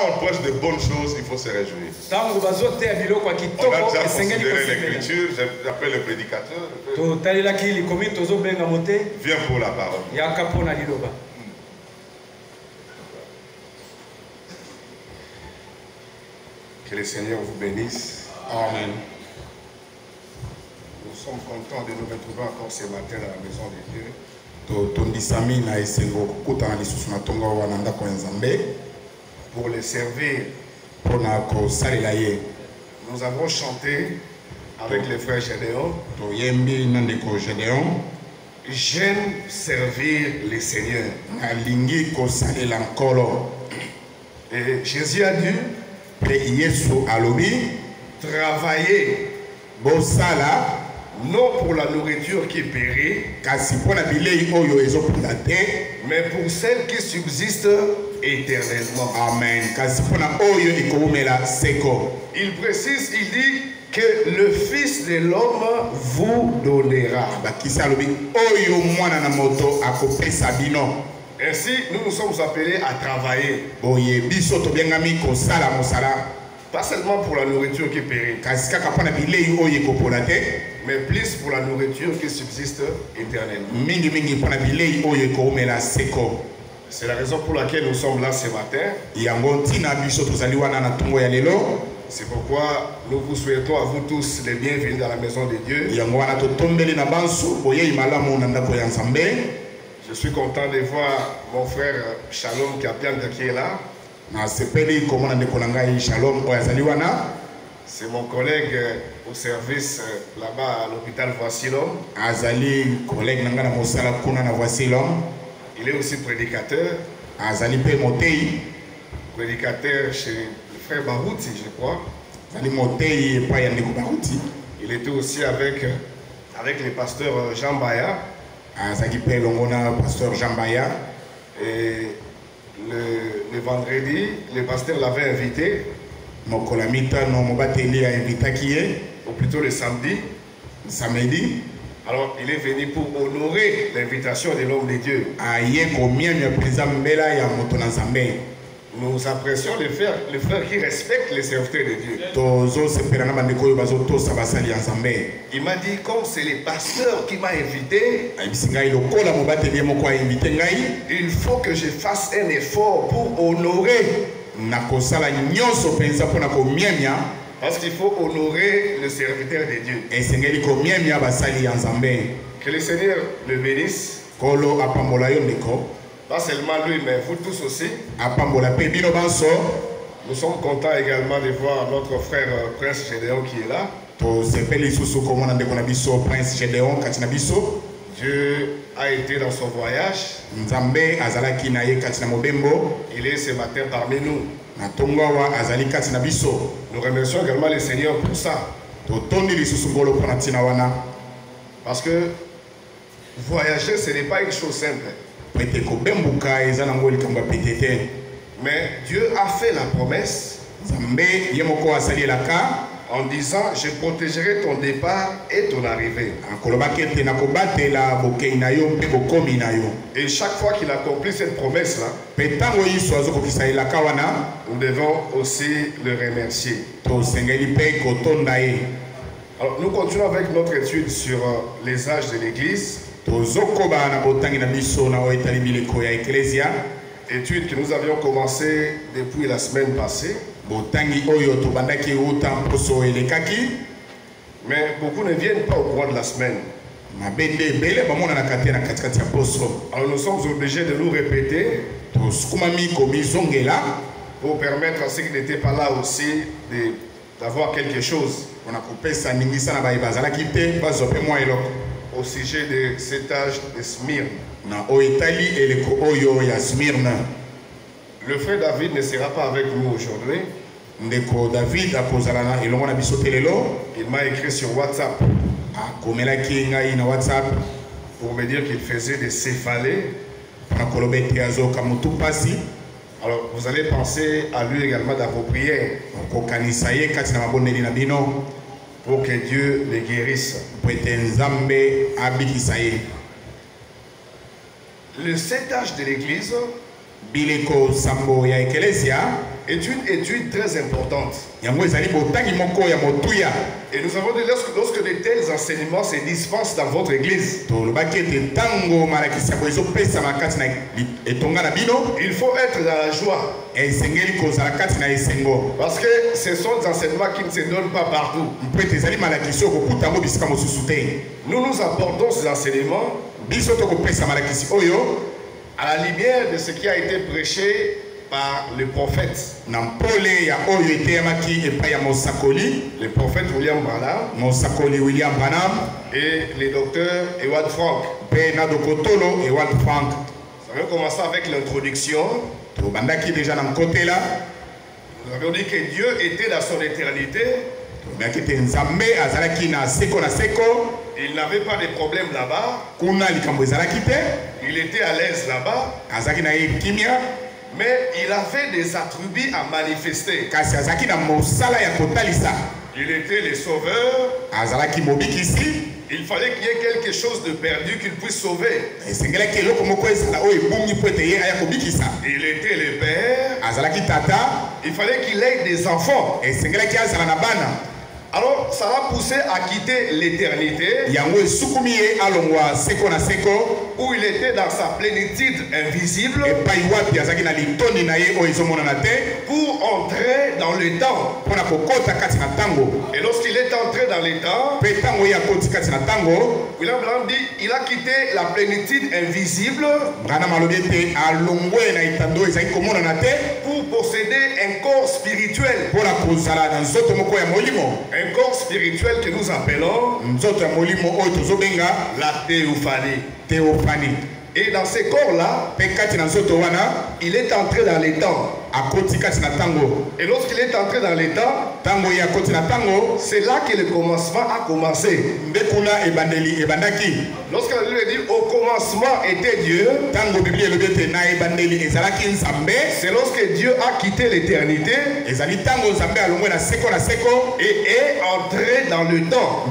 on prêche de bonnes choses, il faut se réjouir. On a déjà considéré l'écriture, j'appelle le prédicateur. Viens pour la parole. Que le Seigneur vous bénisse. Amen. Nous sommes contents de nous retrouver encore ce matin dans la maison de Dieu. Pour les servir. Nous avons chanté avec les frères Gédéon. J'aime servir les seigneurs. Et Jésus a dit, travailler non pour la nourriture qui périt, mais pour celle qui subsiste éternellement. Amen. Il précise, il dit que le Fils de l'homme vous donnera. Ainsi, nous nous sommes appelés à travailler. Pas seulement pour la nourriture qui périt, mais plus pour la nourriture qui subsiste éternellement. C'est la raison pour laquelle nous sommes là ce matin. C'est pourquoi nous vous souhaitons à vous tous les bienvenus dans la maison de Dieu. Je suis content de voir mon frère Shalom Kapianda qui est là. C'est mon collègue au service là-bas à l'hôpital Voisilom. Il est aussi prédicateur. Prédicateur chez le frère Barouti, je crois. Il était aussi avec le pasteur Jean Baya. Et le vendredi, le pasteur l'avait invité. Ou plutôt le samedi. Alors il est venu pour honorer l'invitation de l'homme de Dieu. Nous apprécions les frères qui respectent les serviteurs de Dieu. Il m'a dit, comme c'est le pasteur qui m'a invité, il faut que je fasse un effort pour honorer. Parce qu'il faut honorer le serviteur de Dieu. Que le Seigneur le bénisse. Pas seulement lui, mais vous tous aussi. Nous sommes contents également de voir notre frère Prince Gédéon qui est là. Dieu a été dans son voyage. Il est ce matin parmi nous. Nous remercions également le Seigneur pour ça. Parce que voyager, ce n'est pas une chose simple. Mais Dieu a fait la promesse en disant, je protégerai ton départ et ton arrivée. Et chaque fois qu'il accomplit cette promesse-là, nous devons aussi le remercier. Alors, nous continuons avec notre étude sur les âges de l'Église. Étude que nous avions commencé depuis la semaine passée. Mais beaucoup ne viennent pas au cours de la semaine. Alors nous sommes obligés de nous répéter pour permettre à ceux qui n'étaient pas là aussi d'avoir quelque chose au sujet de cet âge de Smyrne. Le frère David ne sera pas avec nous aujourd'hui. Il m'a écrit sur WhatsApp pour me dire qu'il faisait des céphalées. Alors vous allez penser à lui également dans vos prières pour que Dieu les guérisse. Le 7 âge de l'Église est une étude très importante. Et nous avons dit lorsque de tels enseignements se dispensent dans votre église, il faut être dans la joie. Parce que ce sont des enseignements qui ne se donnent pas partout. Nous nous apportons ces enseignements à la lumière de ce qui a été prêché par le prophète. Le prophète William Branham et le docteur Ewald Frank. Nous avons commencé avec l'introduction. Nous avions dit que Dieu était dans son éternité. Il n'avait pas de problème là-bas. Il était à l'aise là-bas. Mais il avait des attributs à manifester. Il était le sauveur. Il fallait qu'il y ait quelque chose de perdu qu'il puisse sauver. Il était le père. Il fallait qu'il ait des enfants. Alors, ça l'a poussé à quitter l'éternité où il était dans sa plénitude invisible pour entrer dans le temps. Et lorsqu'il est entré dans le temps, William Branham dit il a quitté la plénitude invisible pour posséder un corps spirituel. Un corps spirituel que nous appelons la théophanie. Et dans ce corps-là, il est entré dans les temps. Et lorsqu'il est entré dans les temps, c'est là que le commencement a commencé. Lorsque la Bible dit au commencement était Dieu, c'est lorsque Dieu a quitté l'éternité et est entré dans le temps.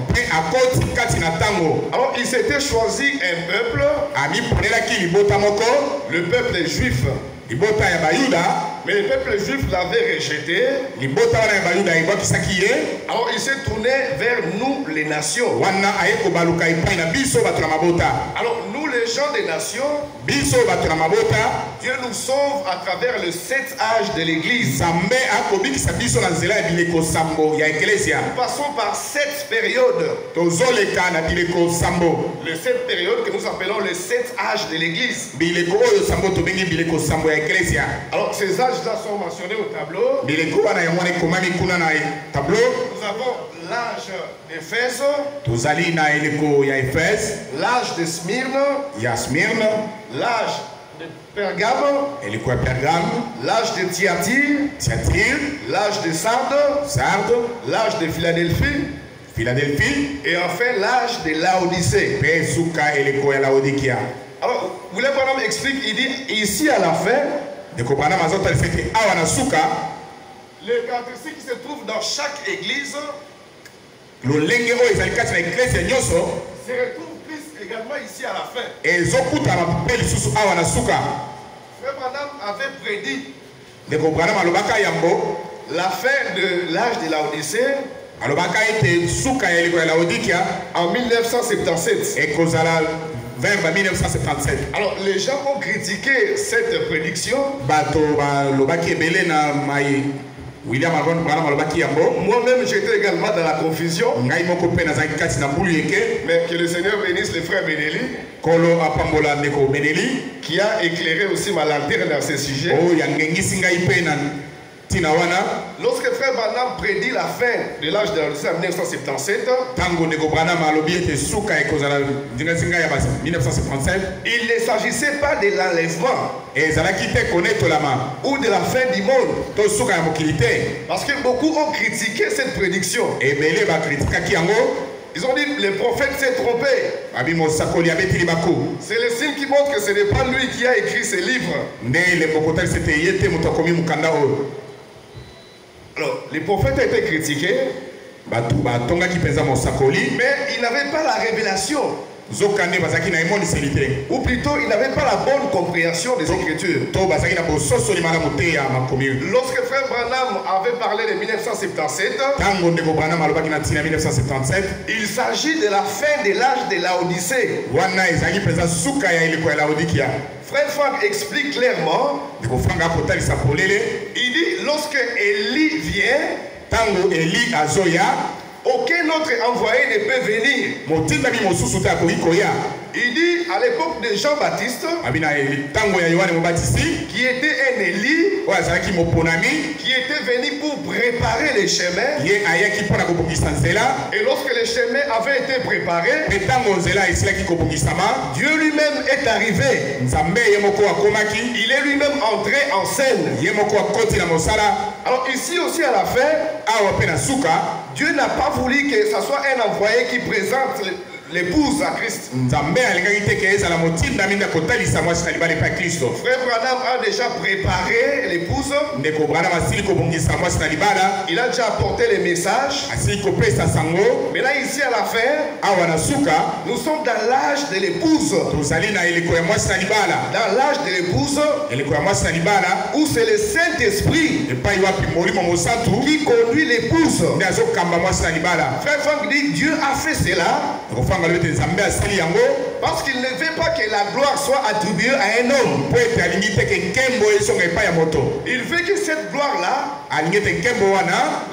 Alors il s'était choisi un peuple, le peuple juif. Mais le peuple juif l'avait rejeté. Alors il s'est tourné vers nous les nations. Alors nous les gens des nations, Dieu nous sauve à travers le 7 âges de l'église. Nous passons par 7 périodes. Les 7 périodes que nous appelons les 7 âges de l'église. Alors ces âges-là sont mentionnés au tableau. Nous avons l'âge d'Éphèse, l'âge de Smyrne, l'âge de Pergame, l'âge de Thyatire, l'âge de Sardes, l'âge de Philadelphie, et enfin l'âge de Laodicée. Alors, William Branham explique, il dit ici à la fin, les caractéristiques qui se trouvent dans chaque église se retrouvent plus également ici à la fin. Frère Branham avait prédit la fin de l'âge de Laodicée en 1977. Alors les gens ont critiqué cette prédiction. Moi-même j'étais également dans la confusion. Mais que le Seigneur bénisse le frère Benelli, qui a éclairé aussi ma lanterne dans ce sujet. Lorsque frère Branham prédit la fin de l'âge de la Laodicée en 1977, il ne s'agissait pas de l'enlèvement ou de la fin du monde. Parce que beaucoup ont critiqué cette prédiction. Ils ont dit le prophète s'est trompé. C'est le signe qui montre que ce n'est pas lui qui a écrit ce livre. Alors, le prophète a été critiqué, mais il n'avait pas la révélation. Ou plutôt, il n'avait pas la bonne compréhension des Écritures. Lorsque Frère Branham avait parlé de 1977, il s'agit de la fin de l'âge de Laodicée. Frère Franck explique clairement, il dit, lorsque Élie vient, aucun autre envoyé ne peut venir. Il dit à l'époque de Jean-Baptiste, qui était un Élie, qui était venu pour préparer les chemins. Et lorsque les chemins avaient été préparés, Dieu lui-même est arrivé. Il est lui-même entré en scène. Alors ici aussi à la fin, Dieu n'a pas voulu que ce soit un envoyé qui présente l'épouse à Christ. Frère Branham a déjà préparé l'épouse. Il a déjà apporté les messages. Mais là ici à la fin, nous sommes dans l'âge de l'épouse. Dans l'âge de l'épouse, où c'est le Saint-Esprit qui conduit l'épouse. Frère Franck dit, Dieu a fait cela parce qu'il ne veut pas que la gloire soit attribuée à un homme. Il veut que cette gloire-là,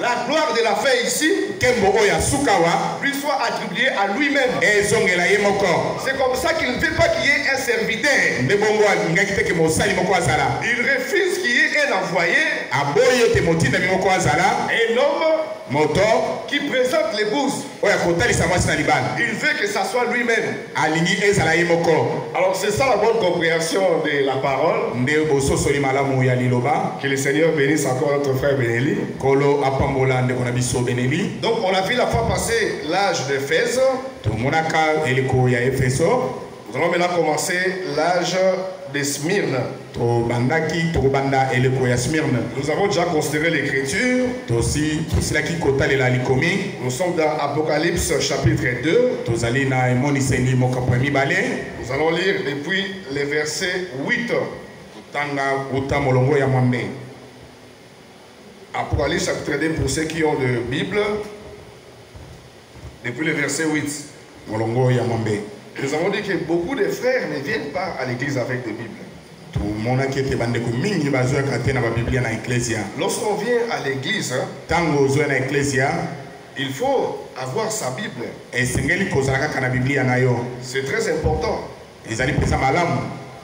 la gloire de la fin ici, lui soit attribuée à lui-même. C'est comme ça qu'il ne veut pas qu'il y ait un serviteur. Il refuse qu'il y ait un envoyé, un homme qui présente l'épouse. Il veut que ça soit lui-même. Alors c'est ça la bonne compréhension de la parole. Que le Seigneur bénisse encore notre frère Benelli. Donc on a vu la fois passée l'âge d'Éphèse. Nous allons maintenant commencer l'âge de Smyrne. Nous avons déjà considéré l'écriture. Nous sommes dans Apocalypse chapitre 2. Nous allons lire depuis le verset 8. Apocalypse chapitre 2 pour ceux qui ont de Bible. Depuis le verset 8. Nous avons dit que beaucoup de frères ne viennent pas à l'église avec des Bibles. Lorsqu'on vient à l'église, il faut avoir sa Bible. C'est très important.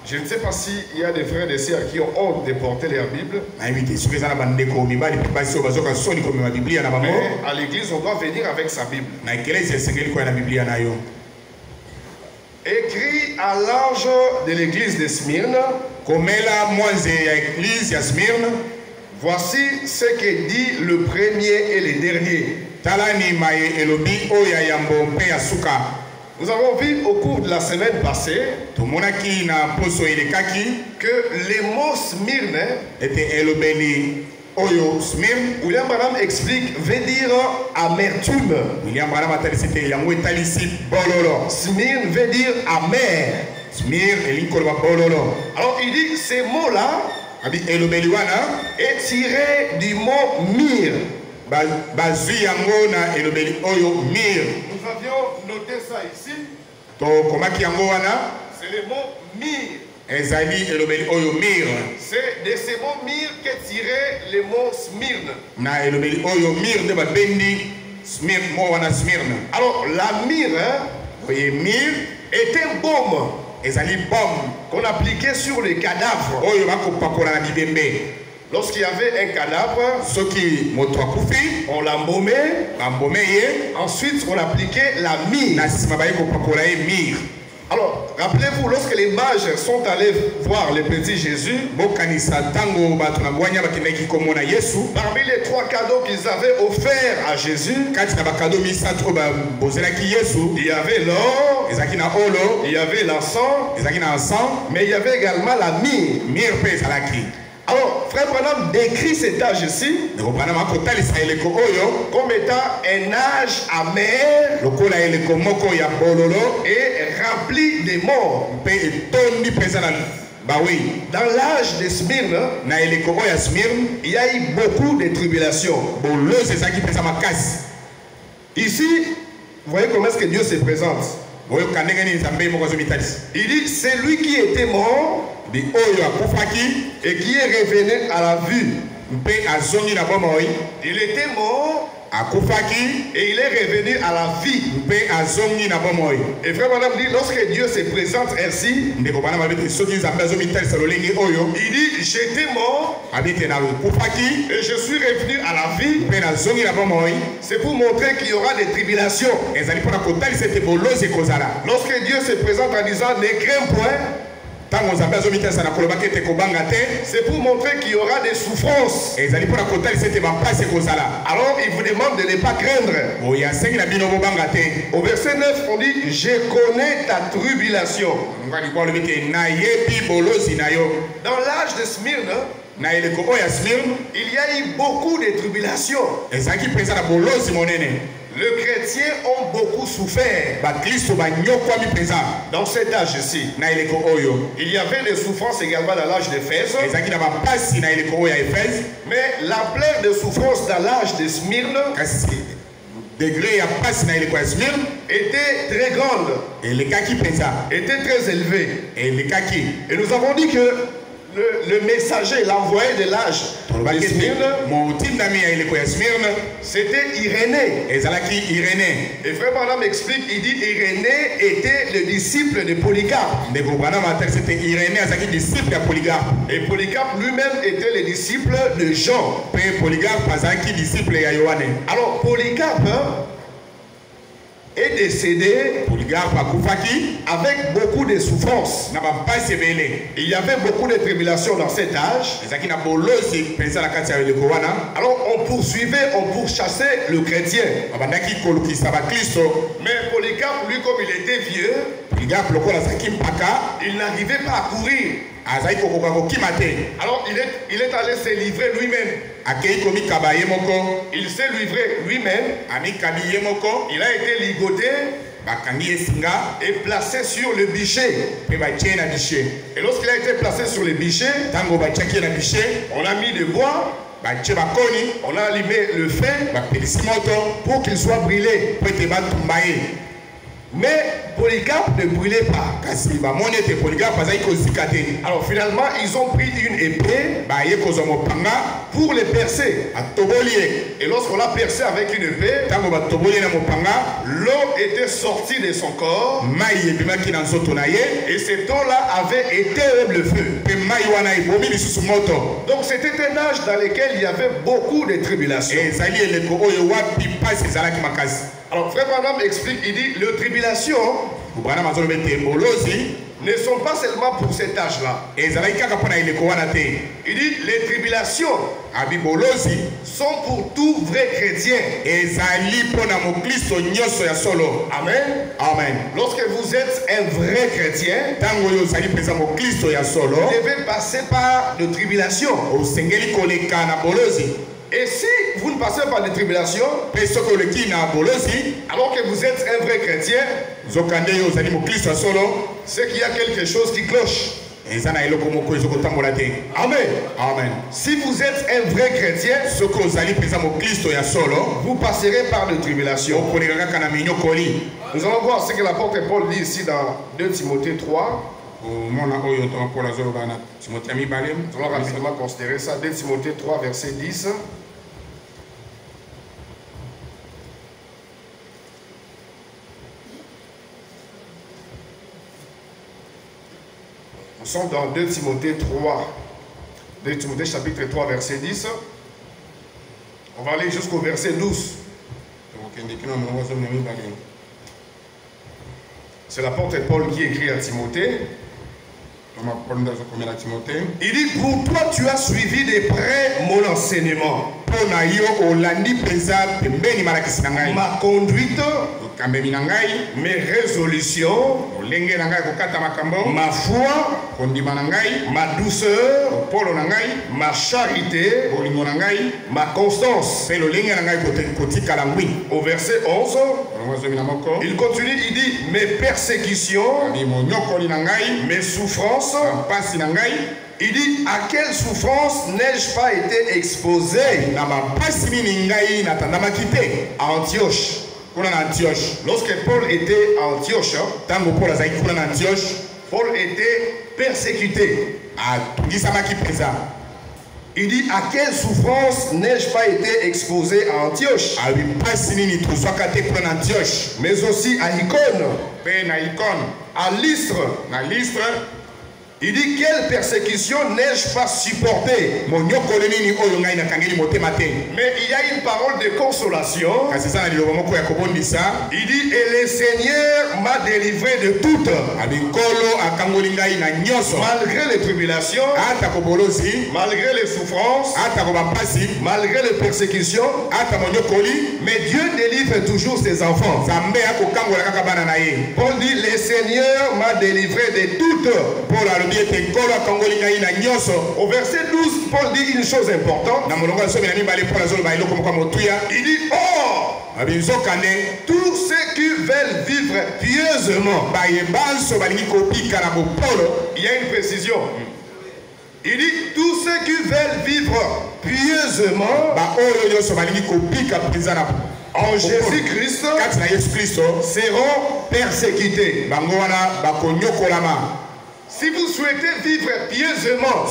Je ne sais pas s'il y a des frères et des sœurs qui ont honte de porter leur Bible. Mais à l'église, on doit venir avec sa Bible. Écrit à l'ange de l'église de Smyrne, voici ce que dit le premier et le dernier. Nous avons vu au cours de la semaine passée que les mots Smyrne, William Branham explique, veut dire amertume. Smyrne veut dire amer. Alors il dit ces mots-là est tiré du mot myrrhe. Nous avions noté ça ici. C'est le mot myrrhe. C'est de ces mots myrrhe qu'est tiré le mot Smyrne. Alors la myrrhe est un baume qu'on appliquait sur les cadavres. Lorsqu'il y avait un cadavre, on l'embaumait. Ensuite, on appliquait la myrrhe. Alors, rappelez-vous, lorsque les mages sont allés voir le petit Jésus, parmi les 3 cadeaux qu'ils avaient offerts à Jésus, il y avait l'or, il y avait l'encens, mais il y avait également la myrrhe. Alors, Frère Branham décrit cet âge ici comme étant un âge amer et rempli de morts. Dans l'âge de Smyrne, il y a eu beaucoup de tribulations. Ici, vous voyez comment est-ce que Dieu se présente. Il dit, c'est lui qui était mort et qui est revenu à la vie. Il était mort et il est revenu à la vie. Et Frère Madame dit, lorsque Dieu se présente ainsi, il dit, j'étais mort et je suis revenu à la vie. C'est pour montrer qu'il y aura des tribulations. Lorsque Dieu se présente en disant, ne crains point, c'est pour montrer qu'il y aura des souffrances. Alors il vous demande de ne pas craindre. Au verset 9, on dit, je connais ta tribulation. Dans l'âge de Smyrne, il y a eu beaucoup de tribulations. Les chrétiens ont beaucoup souffert. Dans cet âge-ci, il y avait des souffrances également dans l'âge d'Éphèse. Mais l'ampleur des souffrances dans l'âge de Smyrne était très grande, était très élevée. Et nous avons dit que le messager, l'envoyé de l'âge de Smyrne, c'était Irénée. Et Frère Branham explique, il dit Irénée était le disciple de Polycarpe. Et Polycarpe lui-même était le disciple de Jean. Alors Polycarpe est décédé avec beaucoup de souffrances. Il y avait beaucoup de tribulations dans cet âge. Alors on pourchassait le chrétien. Mais Polycarpe, lui, comme il était vieux, il n'arrivait pas à courir. Alors il est allé se livrer lui-même. Il s'est livré lui-même. Il a été ligoté et placé sur le bûcher. Et lorsqu'il a été placé sur le bûcher, on a mis du bois, on a allumé le feu pour qu'il soit brûlé. Mais Polycarpe ne brûlait pas. Alors finalement, ils ont pris une épée pour le percer. Et lorsqu'on l'a percé avec une épée, l'eau était sortie de son corps. Et cette eau-là avait éteint le feu. Donc c'était un âge dans lequel il y avait beaucoup de tribulations. Alors Frère Branham explique, il dit, les tribulations ne sont pas seulement pour cet âge-là. Il dit, les tribulations sont pour tout vrai chrétien. Amen. Amen. Lorsque vous êtes un vrai chrétien, vous devez passer par des tribulations. Et si vous ne passez pas de tribulation, alors que vous êtes un vrai chrétien, c'est qu'il y a quelque chose qui cloche. Amen. Amen. Si vous êtes un vrai chrétien, vous passerez par des tribulations. Nous allons voir ce que l'apôtre Paul dit ici dans 2 Timothée 3. Nous allons rapidement considérer ça. 2 Timothée 3, verset 10. Nous sommes dans 2 Timothée 3. 2 Timothée chapitre 3, verset 10. On va aller jusqu'au verset 12. C'est l'apôtre Paul qui écrit à Timothée. Il dit, pour toi tu as suivi de près mon enseignement. ma conduite, mes résolutions, ma foi, ma douceur, ma charité, ma constance. Au verset 11, il continue, il dit, mes persécutions, mes souffrances. Il dit, à quelle souffrance n'ai-je pas été exposé? À Antioche. Lorsque Paul était à Antioche, Paul était persécuté. Il dit, à quelle souffrance n'ai-je pas été exposé à Antioche? Mais aussi à Icône, à Lystre. Il dit, quelle persécution n'ai-je pas supporté? Mais il y a une parole de consolation. Il dit, et le Seigneur m'a délivré de toutes. Malgré les tribulations, malgré les souffrances, malgré les persécutions, mais Dieu délivre toujours ses enfants. Paul dit, le Seigneur m'a délivré de toutes. Au verset 12, Paul dit une chose importante. Il dit, oh, tous ceux qui veulent vivre pieusement. Il y a une précision. Il dit, tous ceux qui veulent vivre pieusement en Jésus-Christ seront persécutés. Si vous souhaitez vivre pieusement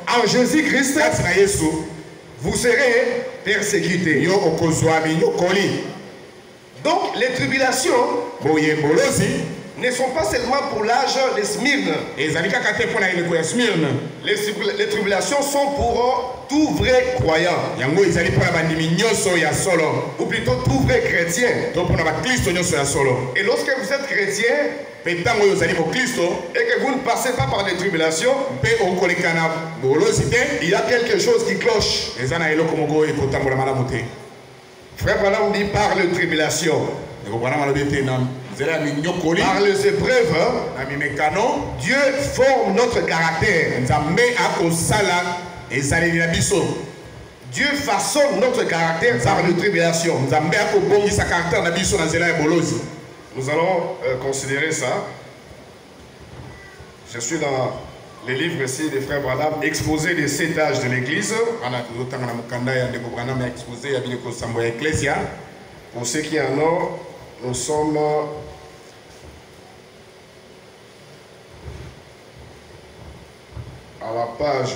en Jésus-Christ, vous serez persécutés. Donc les tribulations ne sont pas seulement pour l'âge de Smyrne. Les tribulations sont pour tout vrai croyant. Ou plutôt tout vrai chrétien. Et lorsque vous êtes chrétien et que vous ne passez pas par les tribulations, il y a quelque chose qui cloche. Frère Branham dit par les tribulations, par les épreuves, Dieu forme notre caractère. Dieu façonne notre caractère par les tribulations. Nous allons considérer ça. Je suis dans les livres ici des frères Branham, exposé des 7 âges de l'Église. Pour ceux qui en ont, nous sommes à la page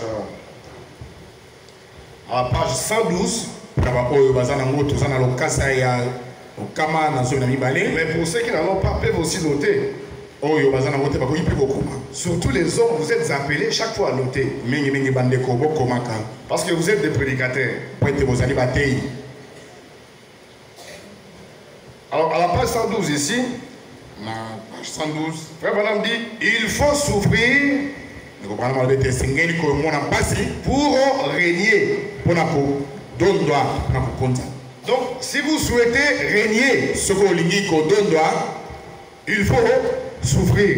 112. Mais pour ceux qui n'en ont pas, peuvent aussi noter. Surtout les hommes, vous êtes appelés chaque fois à noter. Parce que vous êtes des prédicateurs. Alors à la page 112 ici, Frère Branham dit, il faut souffrir pour régner. Donc si vous souhaitez régner, il faut souffrir.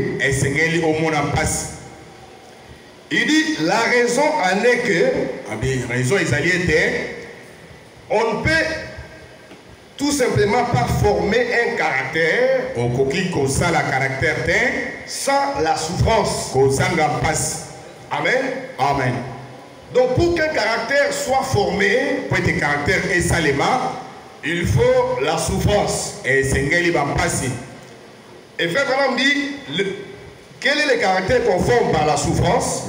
Il dit, la raison en est que on ne peut tout simplement pas former un caractère sans la souffrance. Amen. Amen. Donc pour qu'un caractère soit formé, il faut la souffrance. Et Frère Branham dit, quel est le caractère qu'on forme par la souffrance?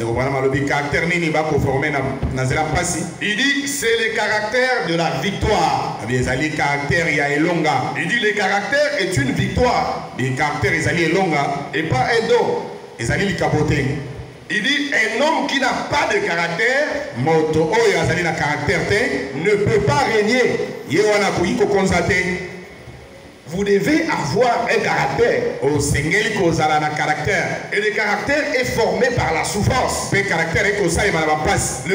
Il dit, c'est le caractère de la victoire. Il dit, le caractère est une victoire et pas un don. Il dit, un homme qui n'a pas de caractère ne peut pas régner. vous devez avoir un caractère. Et le caractère est formé par la souffrance. Le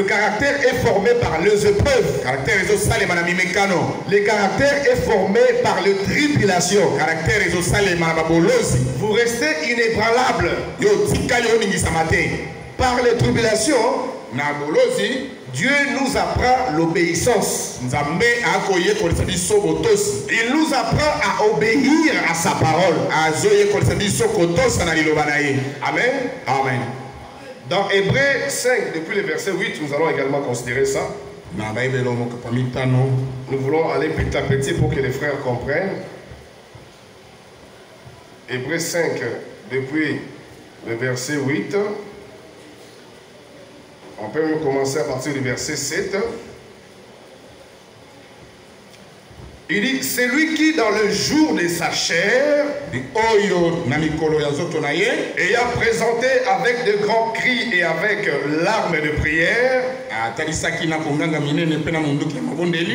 caractère est formé par les épreuves. Le caractère est formé par les tribulations. Vous restez inébranlable. Par les tribulations, Dieu nous apprend l'obéissance. Il nous apprend à obéir à sa parole. Amen. Amen. Dans Hébreux 5, depuis le verset 8, nous allons également considérer ça. Nous voulons aller petit à petit pour que les frères comprennent. Hébreux 5, depuis le verset 8. On peut même commencer à partir du verset 7. Il dit, c'est lui qui dans le jour de sa chair, ayant présenté avec de grands cris et avec larmes de prière,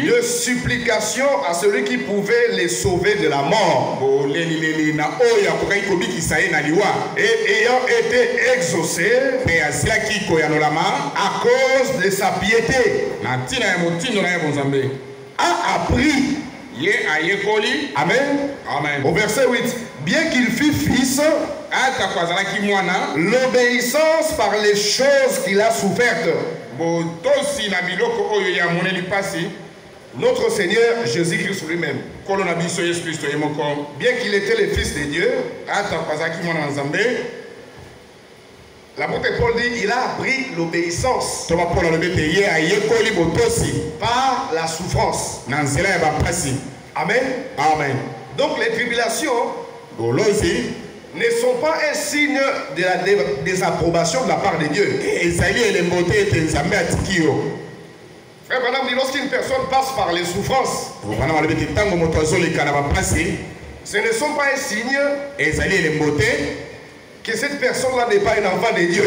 de supplication à celui qui pouvait les sauver de la mort, et ayant été exaucé à cause de sa piété, a appris. Amen. Amen. Au verset 8, bien qu'il fût fils, l'obéissance par les choses qu'il a souffertes, notre Seigneur Jésus-Christ lui-même, bien qu'il était le Fils de Dieu, l'apôtre Paul dit, il a appris l'obéissance par la souffrance. Amen. Amen. Donc les tribulations ne sont pas un signe de la désapprobation de la part de Dieu. Frère Branham dit, lorsqu'une personne passe par les souffrances, ce ne sont pas un signe que cette personne-là n'est pas un enfant de Dieu.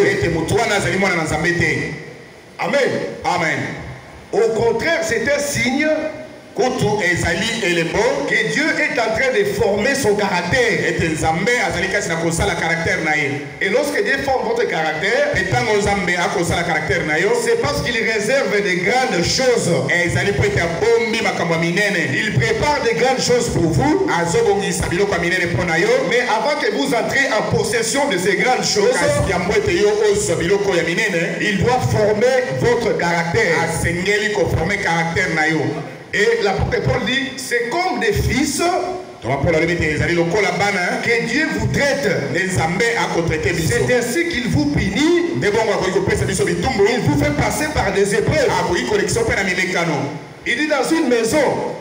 Amen. Amen. Au contraire, c'est un signe que Dieu est en train de former son caractère. Et lorsque Dieu forme votre caractère, c'est parce qu'il réserve de grandes choses. Il prépare de grandes choses pour vous. Mais avant que vous entrez en possession de ces grandes choses, il doit former votre caractère. Et l'apôtre Paul dit, c'est comme des fils que Dieu vous traite. C'est ainsi qu'il vous punit. Il vous fait passer par des épreuves. Il dit dans une maison,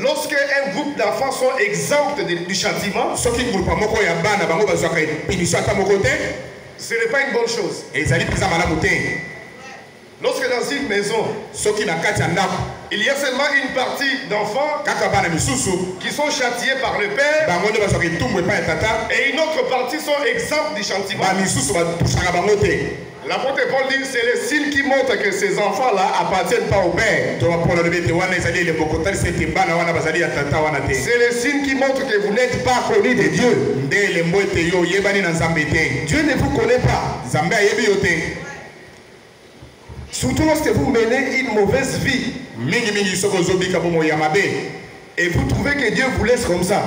lorsque un groupe d'enfants sont exempts du châtiment, ce n'est pas une bonne chose. Lorsque dans une maison, il y a seulement une partie d'enfants qui sont châtiés par le père et une autre partie sont exempts du châtiment. L'apôtre Paul dit, c'est le signe qui montre que ces enfants-là appartiennent pas au père. C'est le signe qui montre que vous n'êtes pas connu de Dieu. Dieu ne vous connaît pas. Surtout lorsque vous menez une mauvaise vie et vous trouvez que Dieu vous laisse comme ça,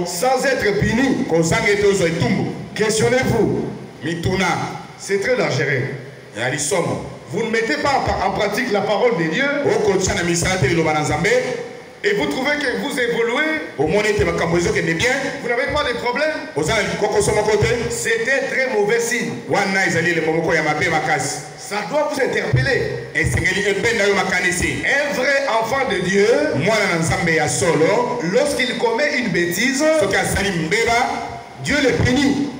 sans être puni. Questionnez-vous. C'est très dangereux. Vous ne mettez pas en pratique la parole de Dieu et vous trouvez que vous évoluez, vous n'avez pas de problème. C'est un très mauvais signe. Ça doit vous interpeller. Un vrai enfant de Dieu, lorsqu'il commet une bêtise, Dieu le punit.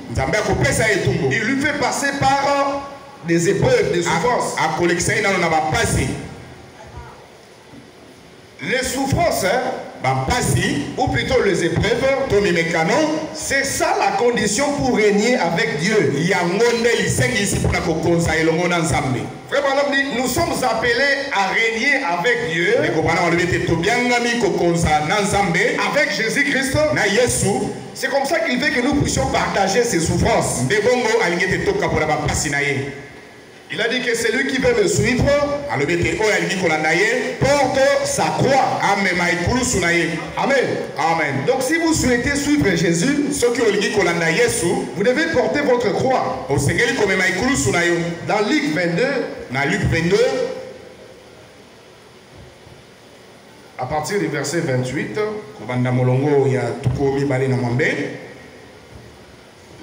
Il lui fait passer par des épreuves, des souffrances. Les souffrances, ou plutôt les épreuves, c'est ça la condition pour régner avec Dieu. Vraiment, nous sommes appelés à régner avec Dieu, avec Jésus-Christ. C'est comme ça qu'il veut que nous puissions partager ses souffrances. Il a dit que celui qui veut me suivre porte sa croix. Amen. Amen. Donc si vous souhaitez suivre Jésus, vous devez porter votre croix. Dans Luc 22, à partir du verset 28,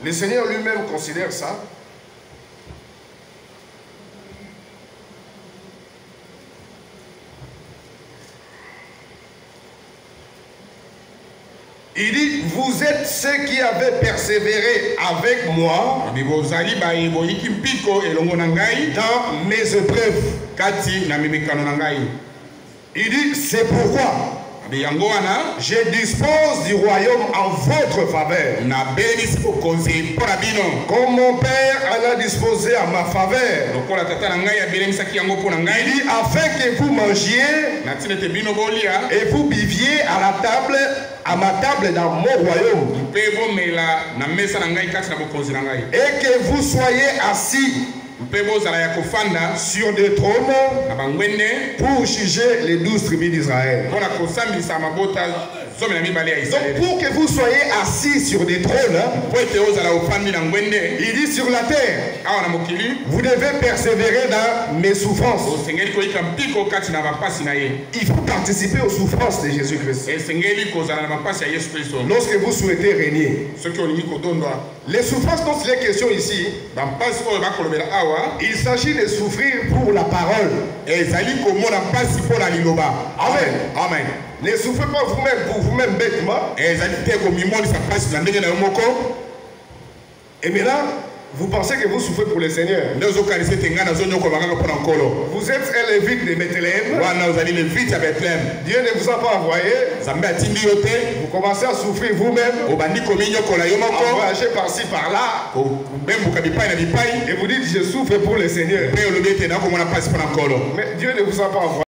le Seigneur lui-même considère ça. Il dit, vous êtes ceux qui avaient persévéré avec moi dans mes épreuves. Il dit, c'est pourquoi je dispose du royaume en votre faveur. Comme mon Père en a disposé à ma faveur. Il dit, afin que vous mangiez et vous buviez à la table, à ma table dans mon royaume. Et que vous soyez assis sur des trônes pour juger les 12 tribus d'Israël. Donc pour que vous soyez assis sur des trônes, il dit sur la terre, vous devez persévérer dans mes souffrances. Il faut participer aux souffrances de Jésus-Christ lorsque vous souhaitez régner. Les souffrances dont il est question ici, il s'agit de souffrir pour la parole. Amen. Amen. Ne souffrez pas vous-même pour vous-même bêtement. Et maintenant, vous pensez que vous souffrez pour le Seigneur. Vous êtes un lévite de Bethléem. Dieu ne vous a pas envoyé. Vous commencez à souffrir vous-même. Envoyé par-ci, par-là. Et vous dites, je souffre pour le Seigneur. Mais Dieu ne vous a pas envoyé.